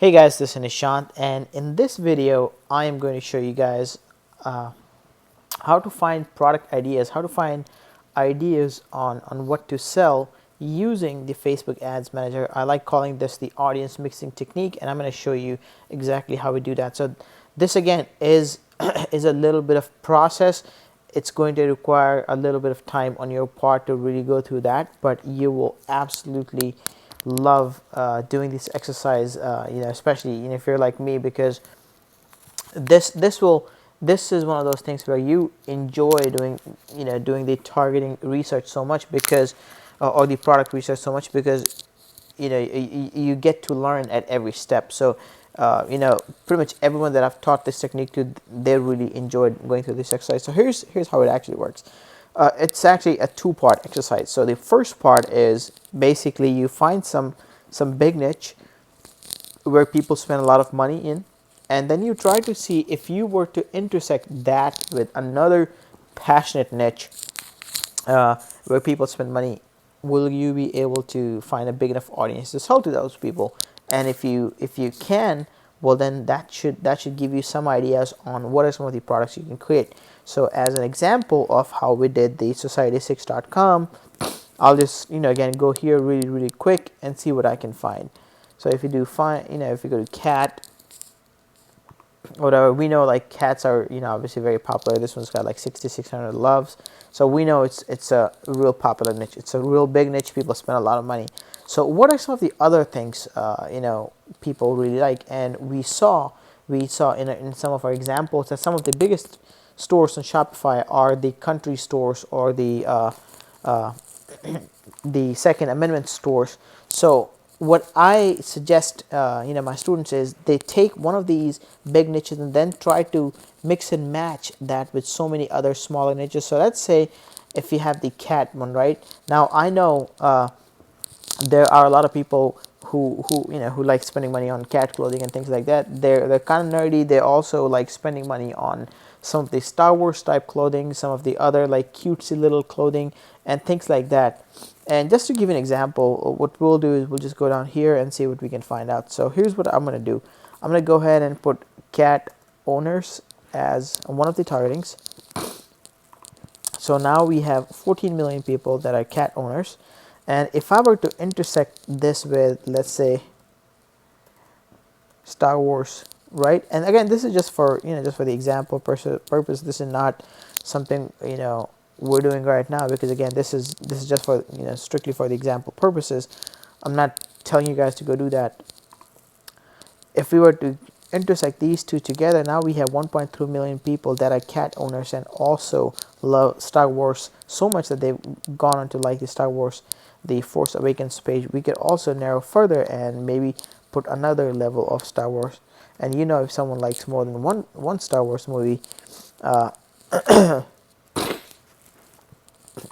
Hey guys, this is Nishant, and in this video I am going to show you guys uh, how to find product ideas, how to find ideas on what to sell using the Facebook Ads Manager. I like calling this the audience mixing technique, and I'm going to show you exactly how we do that. So this again is is a little bit of process. It's going to require a little bit of time on your part to really go through that, but you will absolutely love doing this exercise, especially if you're like me, because this is one of those things where you enjoy doing the targeting research so much because or the product research so much because you get to learn at every step. So pretty much everyone that I've taught this technique to, they really enjoyed going through this exercise. So here's how it actually works. It's actually a two-part exercise. So the first part is basically you find some big niche where people spend a lot of money in, and then you try to see if you were to intersect that with another passionate niche where people spend money, will you be able to find a big enough audience to sell to those people? And if you can, well, then that should give you some ideas on what are some of the products you can create. So as an example of how we did the society6.com, I'll just again go here really quick and see what I can find. So if you do find, if you go to cat, whatever, we know like cats are obviously very popular. This one's got like 6,600 loves, so we know it's a real popular niche. It's a real big niche. People spend a lot of money. So what are some of the other things people really like? And we saw in some of our examples that some of the biggest stores on Shopify are the country stores or the Second Amendment stores. So what I suggest, my students, is they take one of these big niches and then try to mix and match that with so many other smaller niches. So let's say if you have the cat one, right? Now I know there are a lot of people who like spending money on cat clothing and things like that. They're kind of nerdy. They also like spending money on some of the Star Wars type clothing, some of the other like cutesy little clothing and things like that. And just to give you an example, what we'll do is we'll just go down here and see what we can find out. So here's what I'm going to do. I'm going to go ahead and put cat owners as one of the targetings. So now we have 14 million people that are cat owners. And if I were to intersect this with, let's say, Star Wars, right? And again, this is just for the example purpose. This is not something we're doing right now, because again, this is just for strictly for the example purposes. I'm not telling you guys to go do that. If we were to intersect these two together, now we have 1.2 million people that are cat owners and also love Star Wars so much that they've gone on to like the Star Wars, the Force Awakens page. We could also narrow further and maybe put another level of Star Wars. And if someone likes more than one Star Wars movie,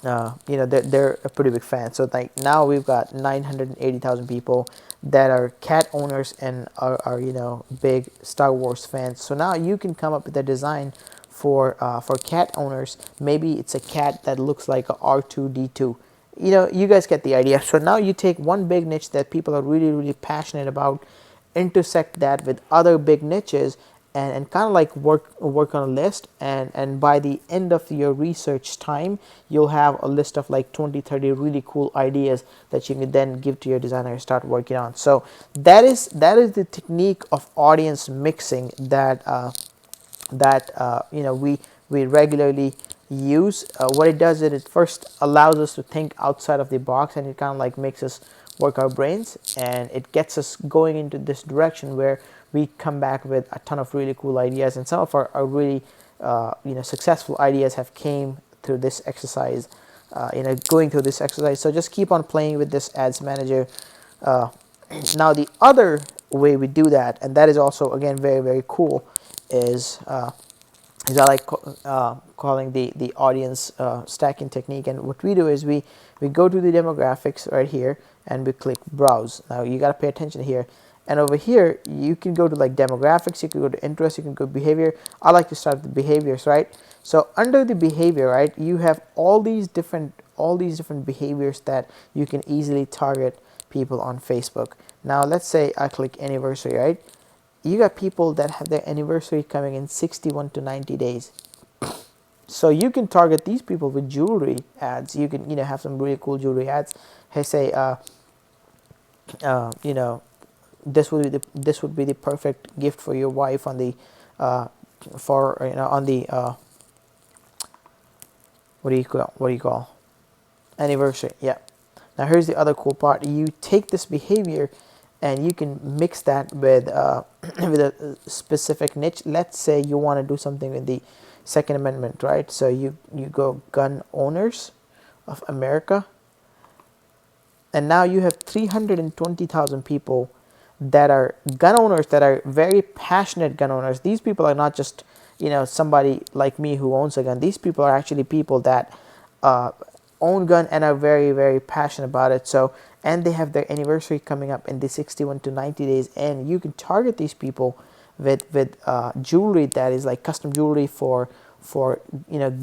they're a pretty big fan. So like now we've got 980,000 people that are cat owners and are big Star Wars fans. So now you can come up with a design for cat owners. Maybe it's a cat that looks like a R2D2. You guys get the idea. So now you take one big niche that people are really passionate about, intersect that with other big niches, and kind of like work on a list, and by the end of your research time, you'll have a list of like 20-30 really cool ideas that you can then give to your designer and start working on. So that is the technique of audience mixing that we regularly use. What it does is it first allows us to think outside of the box, and it kind of like makes us work our brains, and it gets us going into this direction where we come back with a ton of really cool ideas. And some of our really successful ideas have came through this exercise, going through this exercise. So just keep on playing with this ads manager. Now the other way we do that, and that is also again very cool, is I like calling the audience stacking technique. And what we do is we go to the demographics right here and we click browse. Now you got to pay attention here, and over here you can go to like demographics, you can go to interest, you can go behavior. I like to start with the behaviors, right? So under the behavior, right, you have all these different behaviors that you can easily target people on Facebook. Now let's say I click anniversary, right? You got people that have their anniversary coming in 61 to 90 days. So you can target these people with jewelry ads. You can, have some really cool jewelry ads. Hey, say, you know, this would be the perfect gift for your wife on the, on the, what do you call anniversary? Yeah. Now here's the other cool part. You take this behavior and you can mix that with with a specific niche. Let's say you want to do something with the Second Amendment, right? So you go gun owners of America, and now you have 320,000 people that are gun owners, that are very passionate gun owners. These people are not just, somebody like me who owns a gun. These people are actually people that own gun and are very, very passionate about it. So, and they have their anniversary coming up in the 61 to 90 days, and you can target these people with jewelry that is like custom jewelry for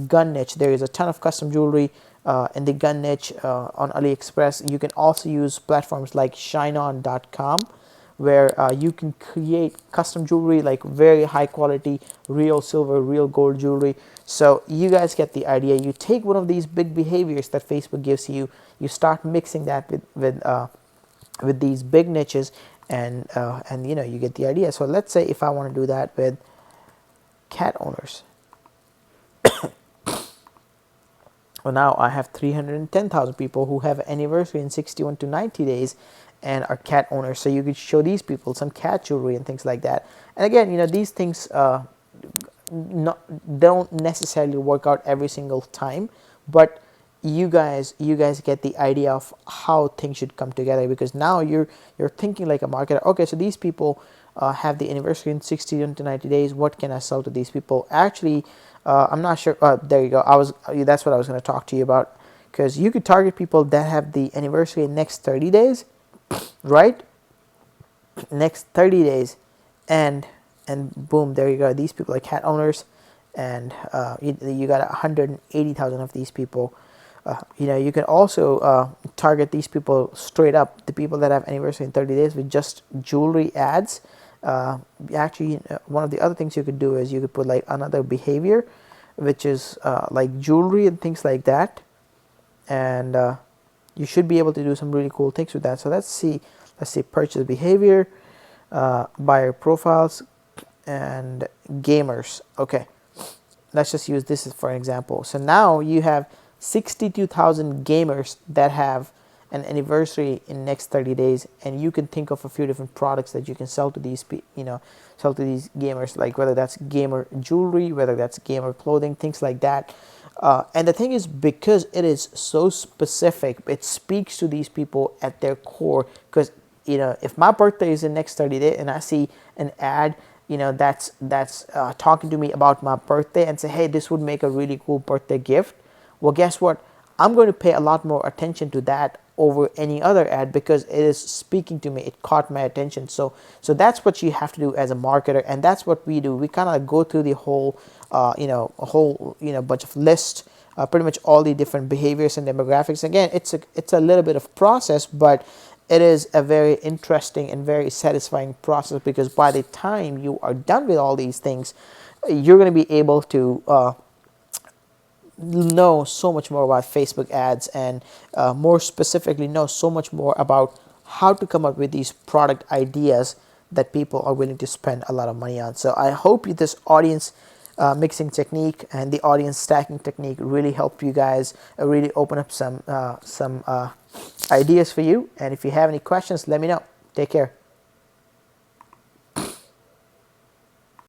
gun niche. There is a ton of custom jewelry in the gun niche on AliExpress. You can also use platforms like shineon.com, where you can create custom jewelry, like very high quality, real silver, real gold jewelry. So you guys get the idea. You take one of these big behaviors that Facebook gives you, you start mixing that with these big niches, and you get the idea. So let's say if I want to do that with cat owners. Well, now I have 310,000 people who have an anniversary in 61 to 90 days and are cat owners. So you could show these people some cat jewelry and things like that. And again, these things don't necessarily work out every single time, but you guys get the idea of how things should come together, because now you're thinking like a marketer. Okay, so these people have the anniversary in 60 to 90 days. What can I sell to these people? Actually, I'm not sure. There you go. That's what I was going to talk to you about, because you could target people that have the anniversary in next 30 days, right? Next 30 days, and boom, there you go. These people are cat owners, and you got 180,000 of these people. You can also target these people straight up, the people that have anniversary in 30 days, with just jewelry ads. Actually, one of the other things you could do is you could put like another behavior, which is like jewelry and things like that, and you should be able to do some really cool things with that. So let's see purchase behavior, buyer profiles, and gamers. Okay, let's just use this for an example. So now you have 62,000 gamers that have an anniversary in next 30 days, and you can think of a few different products that you can sell to these gamers, like whether that's gamer jewelry, whether that's gamer clothing, things like that. And the thing is, because it is so specific, it speaks to these people at their core. Because if my birthday is in next 30 days and I see an ad that's talking to me about my birthday and say, hey, this would make a really cool birthday gift, well, guess what? I'm going to pay a lot more attention to that over any other ad, because it is speaking to me. It caught my attention. So that's what you have to do as a marketer, and that's what we do. We kind of go through the whole bunch of lists, pretty much all the different behaviors and demographics. Again, it's a little bit of process, but it is a very interesting and very satisfying process, because by the time you are done with all these things, you're going to be able to know so much more about Facebook ads, and more specifically know so much more about how to come up with these product ideas that people are willing to spend a lot of money on. So I hope this audience mixing technique and the audience stacking technique really help you guys, really open up some ideas for you. And if you have any questions, let me know. Take care.